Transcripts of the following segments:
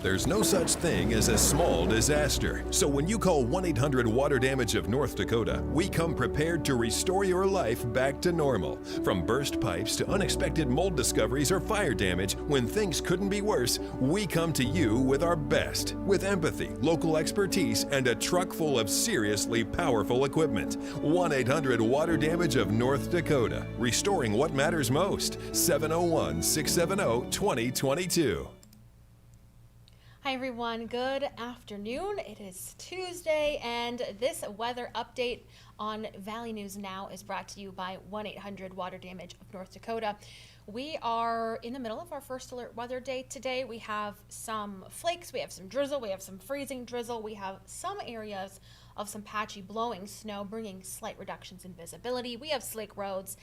There's no such thing as a small disaster. So when you call 1-800-WATER-DAMAGE of North Dakota, we come prepared to restore your life back to normal. From burst pipes to unexpected mold discoveries or fire damage, when things couldn't be worse, we come to you with our best. With empathy, local expertise, and a truck full of seriously powerful equipment. 1-800-WATER-DAMAGE of North Dakota. Restoring what matters most. 701-670-2022. Hi everyone, good afternoon. It is Tuesday and this weather update on Valley News Now is brought to you by 1-800-WATER-DAMAGE of North Dakota. We are in the middle of our first alert weather day today. We have some flakes, we have some drizzle, we have some freezing drizzle, we have some areas of some patchy blowing snow bringing slight reductions in visibility. We have slick roads.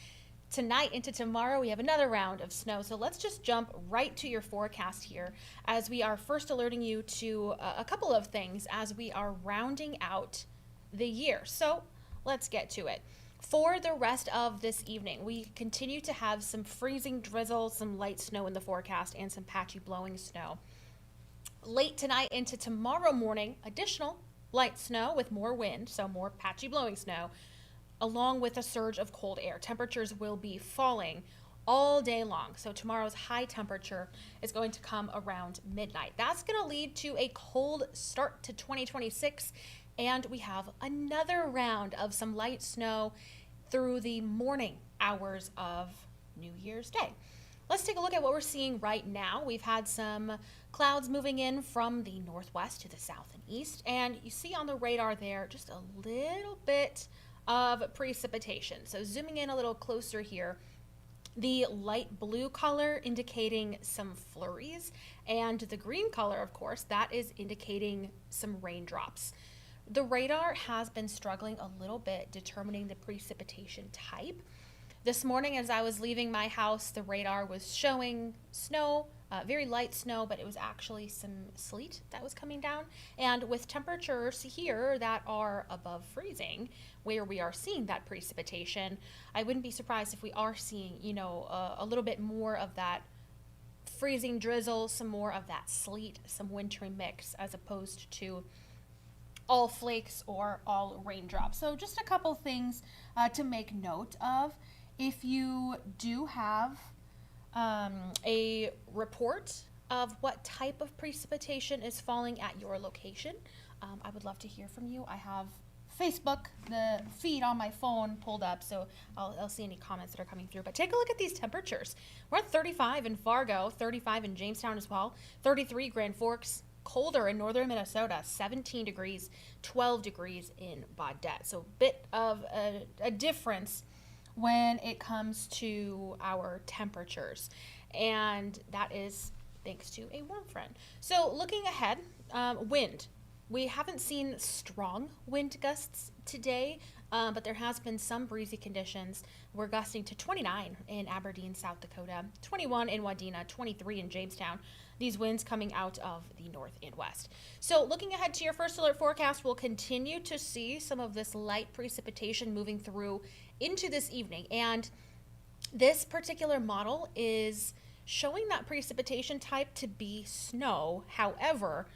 Tonight into tomorrow, we have another round of snow. So let's just jump right to your forecast here as we are first alerting you to a couple of things as we are rounding out the year. So let's get to it. For the rest of this evening, we continue to have some freezing drizzle, some light snow in the forecast, and some patchy blowing snow. Late tonight into tomorrow morning, additional light snow with more wind, so more patchy blowing snow, along with a surge of cold air. Temperatures will be falling all day long. So tomorrow's high temperature is going to come around midnight. That's going to lead to a cold start to 2026. And we have another round of some light snow through the morning hours of New Year's Day. Let's take a look at what we're seeing right now. We've had some clouds moving in from the northwest to the south and east. And you see on the radar there just a little bit of precipitation. So zooming in a little closer here, the light blue color indicating some flurries, and the green color, of course, that is indicating some raindrops. The radar has been struggling a little bit determining the precipitation type. This morning as I was leaving my house, the radar was showing snow, very light snow, but it was actually some sleet that was coming down. And with temperatures here that are above freezing, where we are seeing that precipitation, I wouldn't be surprised if we are seeing, a little bit more of that freezing drizzle, some more of that sleet, some wintry mix, as opposed to all flakes or all raindrops. So just a couple things to make note of. If you do have a report of what type of precipitation is falling at your location, I would love to hear from you. I have Facebook, the feed on my phone pulled up, so I'll see any comments that are coming through. But take a look at these temperatures. We're at 35 in Fargo, 35 in Jamestown as well, 33 Grand Forks, colder in northern Minnesota, 17 degrees, 12 degrees in Baudette. So a bit of a difference when it comes to our temperatures, and that is thanks to a warm front. So looking ahead, wind. We haven't seen strong wind gusts today, but there has been some breezy conditions. We're gusting to 29 in Aberdeen, South Dakota, 21 in Wadena, 23 in Jamestown. These winds coming out of the north and west. So looking ahead to your first alert forecast, we'll continue to see some of this light precipitation moving through into this evening. And this particular model is showing that precipitation type to be snow. However,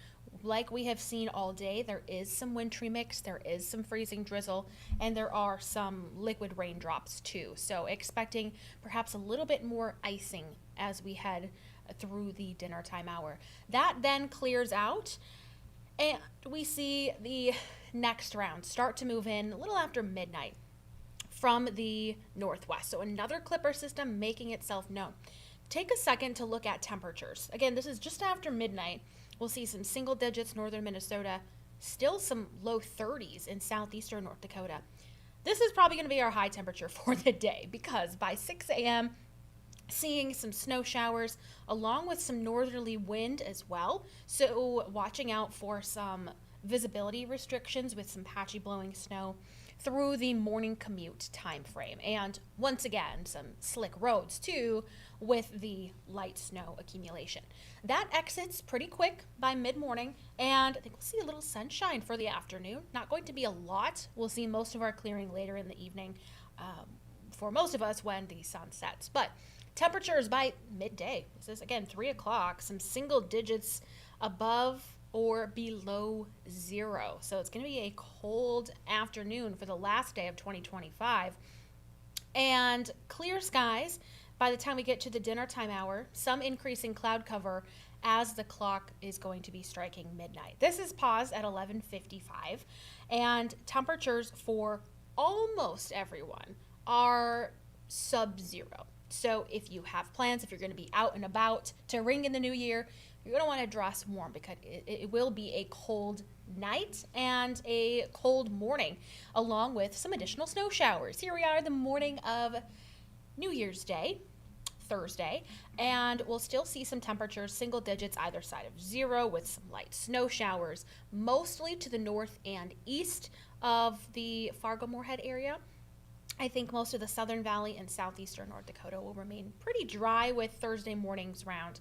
like we have seen all day, there is some wintry mix, there is some freezing drizzle, and there are some liquid raindrops too. So expecting perhaps a little bit more icing as we head through the dinner time hour. That then clears out, and we see the next round start to move in a little after midnight from the northwest. So another clipper system making itself known. Take a second to look at temperatures. Again, this is just after midnight. We'll see some single digits northern Minnesota, still some low 30s in southeastern North Dakota. This is probably going to be our high temperature for the day because by 6 a.m., seeing some snow showers along with some northerly wind as well. So watching out for some visibility restrictions with some patchy blowing snow through the morning commute time frame. And once again, some slick roads too with the light snow accumulation. That exits pretty quick by mid-morning, and I think we'll see a little sunshine for the afternoon. Not going to be a lot. We'll see most of our clearing later in the evening for most of us when the sun sets. But temperatures by midday, this is again 3 o'clock, some single digits above or below 0. So it's going to be a cold afternoon for the last day of 2025. And clear skies by the time we get to the dinner time hour, some increase in cloud cover as the clock is going to be striking midnight. This is paused at 11:55, and temperatures for almost everyone are sub-zero. So if you have plans, if you're going to be out and about to ring in the new year, you're going to want to dress warm because it will be a cold night and a cold morning, along with some additional snow showers. Here we are the morning of New Year's Day, Thursday, and we'll still see some temperatures, single digits either side of 0, with some light snow showers, mostly to the north and east of the Fargo-Moorhead area. I think most of the Southern Valley and southeastern North Dakota will remain pretty dry with Thursday mornings round.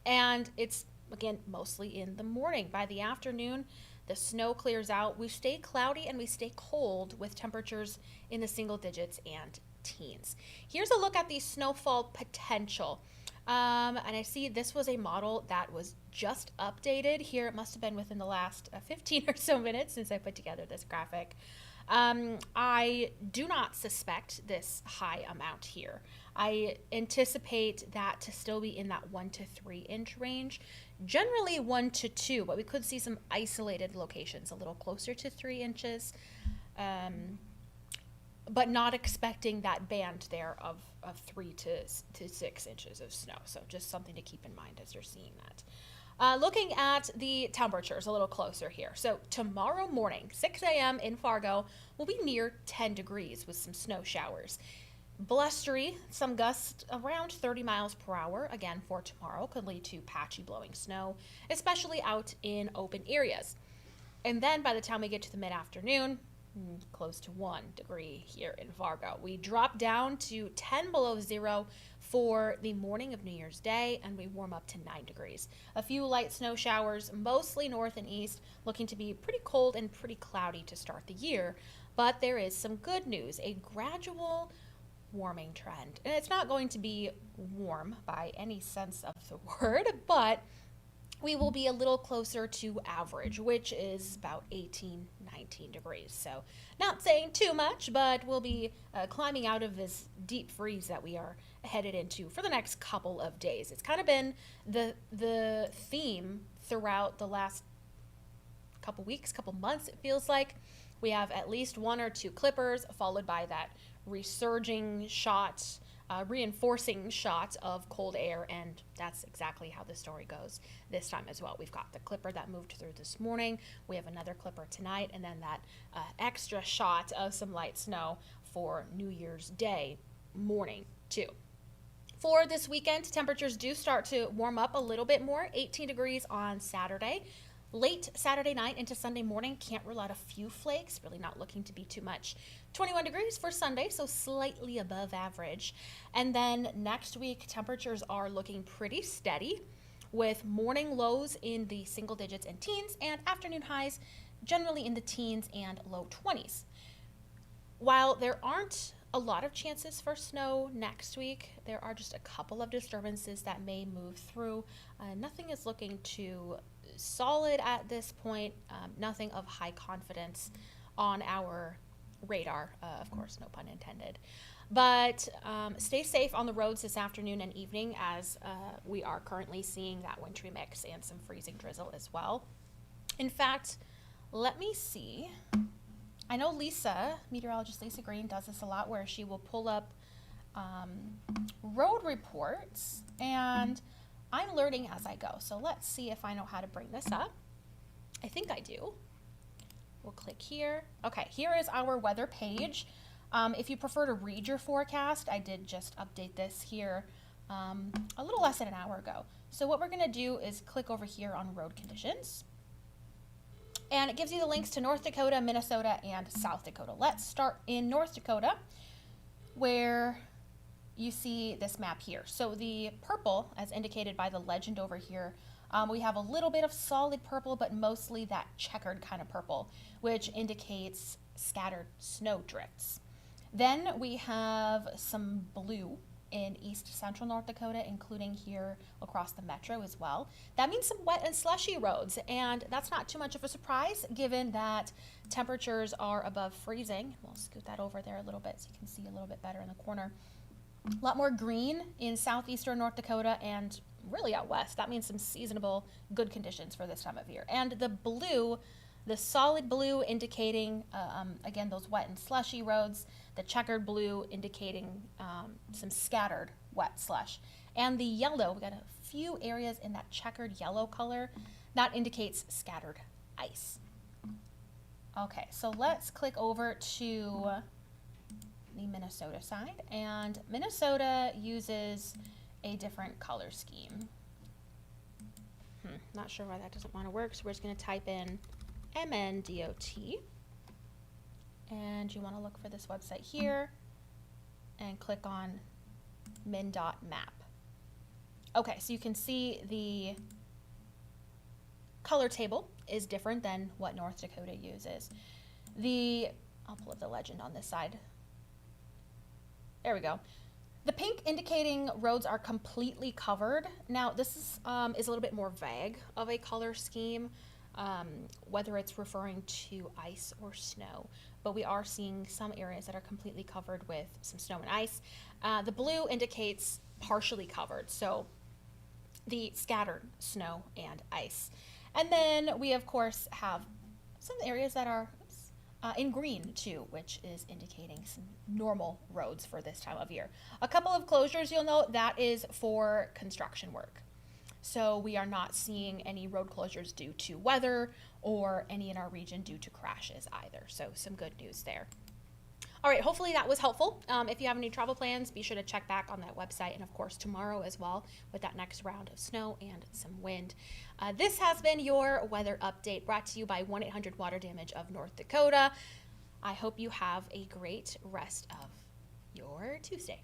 And it's, again, mostly in the morning. By the afternoon, the snow clears out. We stay cloudy and we stay cold with temperatures in the single digits and teens. Here's a look at the snowfall potential. And I see this was a model that was just updated here. It must have been within the last 15 or so minutes since I put together this graphic. I do not suspect this high amount here. I anticipate that to still be in that 1 to 3 inch range, generally 1 to 2, but we could see some isolated locations a little closer to 3 inches. But not expecting that band there of 3 to 6 inches of snow. So just something to keep in mind as you're seeing that. Looking at the temperatures a little closer here. So tomorrow morning, 6 a.m. in Fargo, will be near 10 degrees with some snow showers. Blustery, some gusts around 30 miles per hour, again for tomorrow, could lead to patchy blowing snow, especially out in open areas. And then by the time we get to the mid-afternoon, close to 1 degree here in Fargo. We drop down to 10 below 0 for the morning of New Year's Day, and we warm up to 9 degrees. A few light snow showers, mostly north and east, looking to be pretty cold and pretty cloudy to start the year. But there is some good news, a gradual warming trend. And it's not going to be warm by any sense of the word, but we will be a little closer to average, which is about 18, 19 degrees. So not saying too much, but we'll be climbing out of this deep freeze that we are headed into for the next couple of days. It's kind of been the theme throughout the last couple weeks, couple months, it feels like. We have at least 1 or 2 clippers, followed by that resurging shot, reinforcing shot of cold air, and that's exactly how the story goes this time as well. We've got the clipper that moved through this morning, we have another clipper tonight, and then that extra shot of some light snow for New Year's Day morning too. For this weekend, temperatures do start to warm up a little bit more, 18 degrees on Saturday. Late Saturday night into Sunday morning, can't rule out a few flakes, really not looking to be too much. 21 degrees for Sunday, so slightly above average. And then next week, temperatures are looking pretty steady with morning lows in the single digits and teens and afternoon highs generally in the teens and low 20s. While there aren't a lot of chances for snow next week, there are just a couple of disturbances that may move through. Nothing is looking too solid at this point, nothing of high confidence on our radar, of course, no pun intended. But stay safe on the roads this afternoon and evening, as we are currently seeing that wintry mix and some freezing drizzle as well. In fact, let me see. I know meteorologist Lisa Green, does this a lot, where she will pull up road reports, and I'm learning as I go. So let's see if I know how to bring this up. I think I do. We'll click here. Okay, here is our weather page. If you prefer to read your forecast, I did just update this here a little less than an hour ago. So what we're going to do is click over here on road conditions. And it gives you the links to North Dakota, Minnesota, and South Dakota. Let's start in North Dakota, where you see this map here. So the purple, as indicated by the legend over here, we have a little bit of solid purple, but mostly that checkered kind of purple, which indicates scattered snow drifts. Then we have some blue in east central North Dakota, including here across the metro as well. That means some wet and slushy roads, and that's not too much of a surprise given that temperatures are above freezing. We'll scoot that over there a little bit so you can see a little bit better in the corner. A lot more green in southeastern North Dakota and really out west. That means some seasonable good conditions for this time of year. And the blue, the solid blue indicating, again, those wet and slushy roads. The checkered blue indicating some scattered wet slush. And the yellow, we got a few areas in that checkered yellow color. That indicates scattered ice. Okay, so let's click over to the Minnesota side. And Minnesota uses a different color scheme. Not sure why that doesn't want to work, so we're just going to type in MNDOT. And you want to look for this website here and click on MnDOT map. Okay, so you can see the color table is different than what North Dakota uses. I'll pull up the legend on this side. There we go. The pink indicating roads are completely covered. Now this is a little bit more vague of a color scheme, whether it's referring to ice or snow, but we are seeing some areas that are completely covered with some snow and ice. The blue indicates partially covered, so the scattered snow and ice. And then we of course have some areas that are in green too, which is indicating some normal roads for this time of year. A couple of closures you'll note, that is for construction work. So we are not seeing any road closures due to weather or any in our region due to crashes either. So some good news there. All right, hopefully that was helpful. If you have any travel plans, be sure to check back on that website, and of course tomorrow as well with that next round of snow and some wind. This has been your weather update brought to you by 1-800 Damage of North Dakota. I hope you have a great rest of your Tuesday.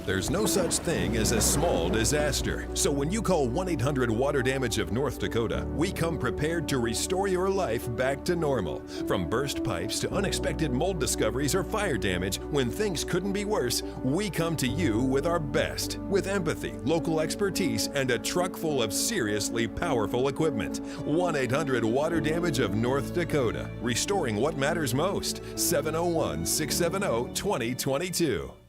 There's no such thing as a small disaster. So when you call 1-800 Damage of North Dakota, we come prepared to restore your life back to normal. From burst pipes to unexpected mold discoveries or fire damage, when things couldn't be worse, we come to you with our best. With empathy, local expertise, and a truck full of seriously powerful equipment. 1-800 Damage of North Dakota. Restoring what matters most. 701-670-2022.